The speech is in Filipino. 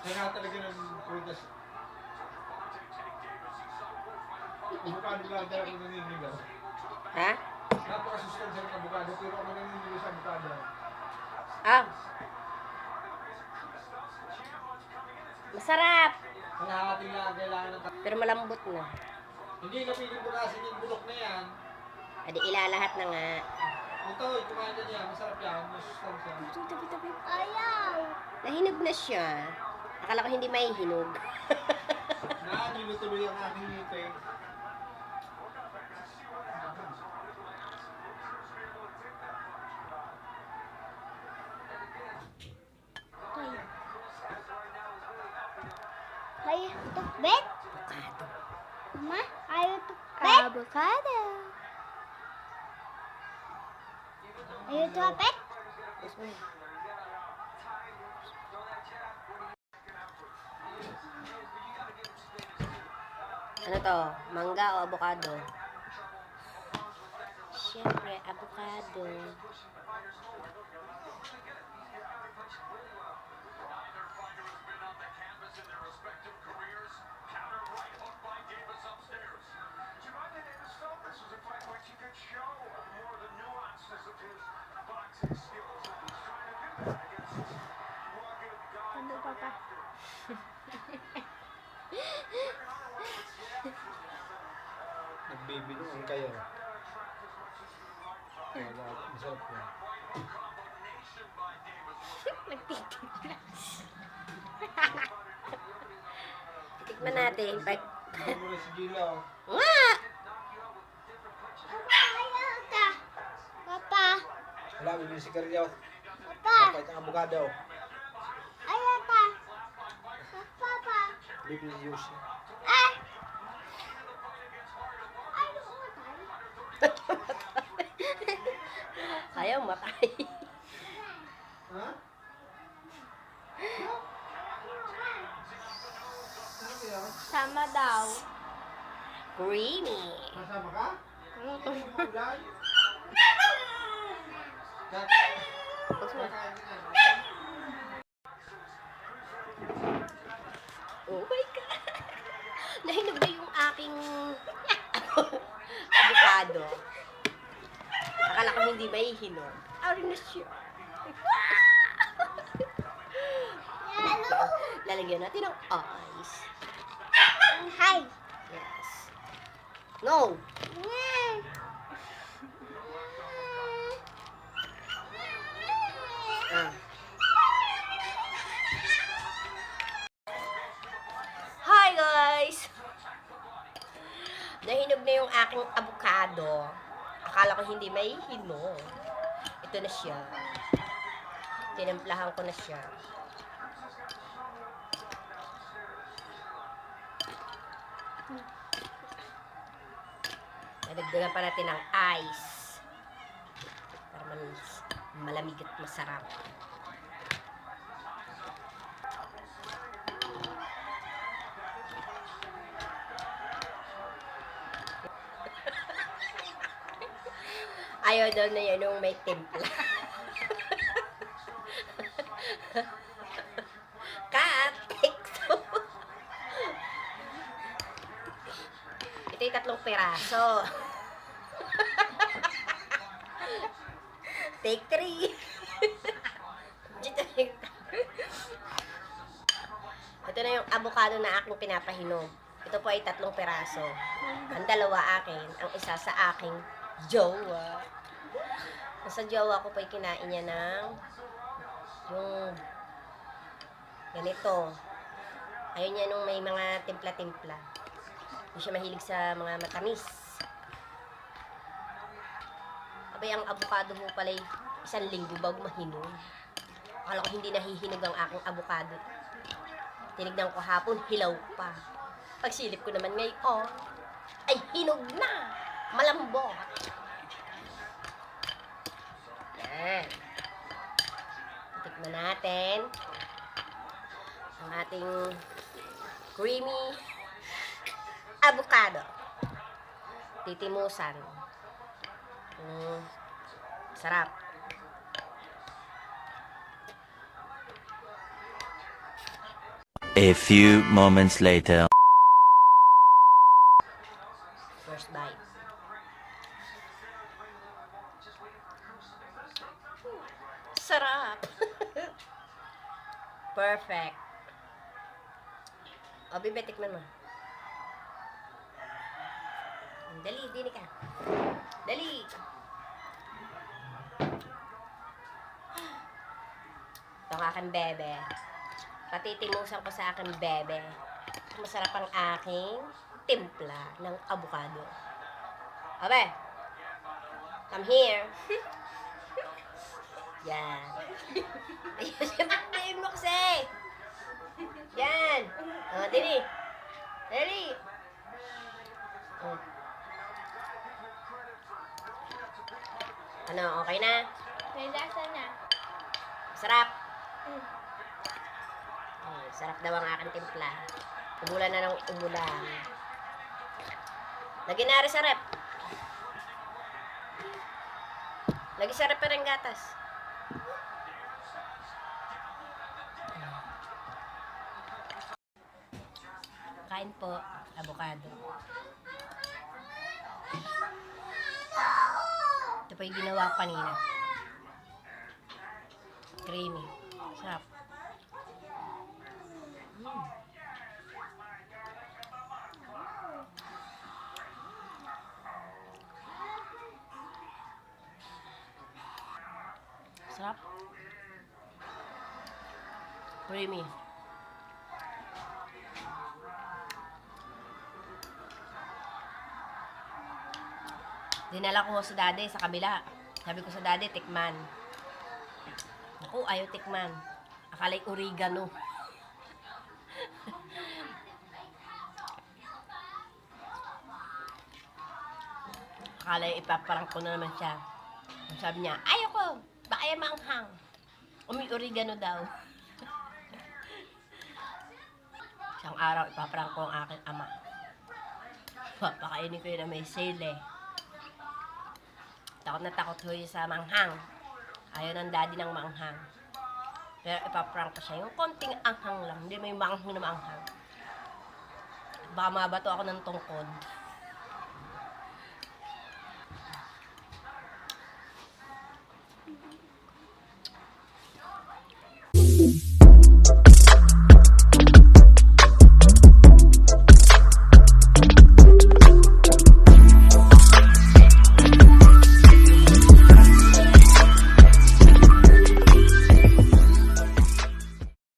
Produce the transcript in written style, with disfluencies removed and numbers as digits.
Kaya talaga ng prutas. Avocado lang talaga ako naninigaw. Ha? Napakasustansya ng avocado, pero ako naninigaw sa avocado. Ah. Masarap. Kalahati lang kailangan ng... Pero malambot na. Hindi napiling bukasin yung bulok na yan. Adi ilalahat na nga. Ito, kumain ka niya. Masarap yan. Masustansya. Tabi-tabi. Ayaw. Nahinog na siya. Akala ko hindi may hinog. Nilutuloy ang aking ngipin. Ayaw tukbet. Avocado. Mama, ayaw tukbet. Avocado. Ayaw tukbet. Yes, ma'am. Ano to? Mangga o avocado? Siyempre, avocado. Ano pa pa? Nagbibinuan kayo. Masarap yan. Tikman natin. Pag... Hindi mo na si Gila, oh. Nga! Papa, ayaw ka. Papa, Wala, bibili si Karyaw. papa, Kapait ang abogado. ayaw ka. Papa, Bibili si Yoshi. ay! Ayaw umatay. Ayaw matay. Ha? Ano yan? Sama daw. Creamy. Masama ka? Ano to? Ulan? Oh my God! Nahinog na yung aking avocado. Akala ko hindi may hinog. Ari na siya. Ano? Lalagyan natin ng ice. Hi. Yes. No! Ah. Hi guys! Nahinog na yung aking avocado. Akala ko hindi may hinog. Ito na siya. Tinimplahan ko na siya. Nadagdagan pa natin ng ice. Para malamig at masarap. Ayaw daw na yan yung may timpla. Kat! Ito yung 3 piraso. Take 3. Ito na yung avocado na aking pinapahinog. Ito po ay 3 piraso. Ang 2 akin, ang isa sa aking jowa. Sa jowa ko po ay kinain niya ng yung ganito. Ayun niya nung may mga timpla-timpla. Hindi siya mahilig sa mga matamis. Abay, ang avocado mo pala 1 linggo bago mahinog. Akala ko hindi nahihinog ang aking avocado. Tinignan ko hapon, hilaw pa. Pagsilip ko naman ngayon, ay hinog na! Malambot! Yan. Tikman natin ang ating creamy avocado. Titimusan. Sarap. A few moments later. First bite. Sarap! Perfect. O, Bibe, tikman mo. Dali, dini ka. Dali! Ito ang aking bebe. Patitimusan ko sa aking bebe. Masarap ang aking timpla ng avocado. Abe! Come here. Yan. Ayun, siyempre mo kasi. Yan. O, dali. Dali. O. Ano, okay na? May lasa na. Sarap. Ay, sarap daw ang aking timpla. Umulan na ng umulan. Lagi na rin sa rep. Lagi sa rep pa rin gatas. Kain po, avocado. Ito pa yung ginawa ko kanina. Creamy. Sarap. Sarap. Creamy. Dinala ko sa daddy sa kabila. Sabi ko sa daddy, tikman. Naku, ayaw tikman. Akala'y oregano. Akala'y ipaparang ko na naman siya. Sabi niya, ayaw ko. Baka yan maanghang. Umi oregano daw. Isang araw, ipaparang ko ang aking ama. Papakainin ko yun na may sale. Takot na takot ho yun sa manghang. Ayaw ng daddy ng manghang. Pero ipaprank ko siya. Yung konting anghang lang. Hindi may manghang na manghang. Baka mabato ako ng tungkod.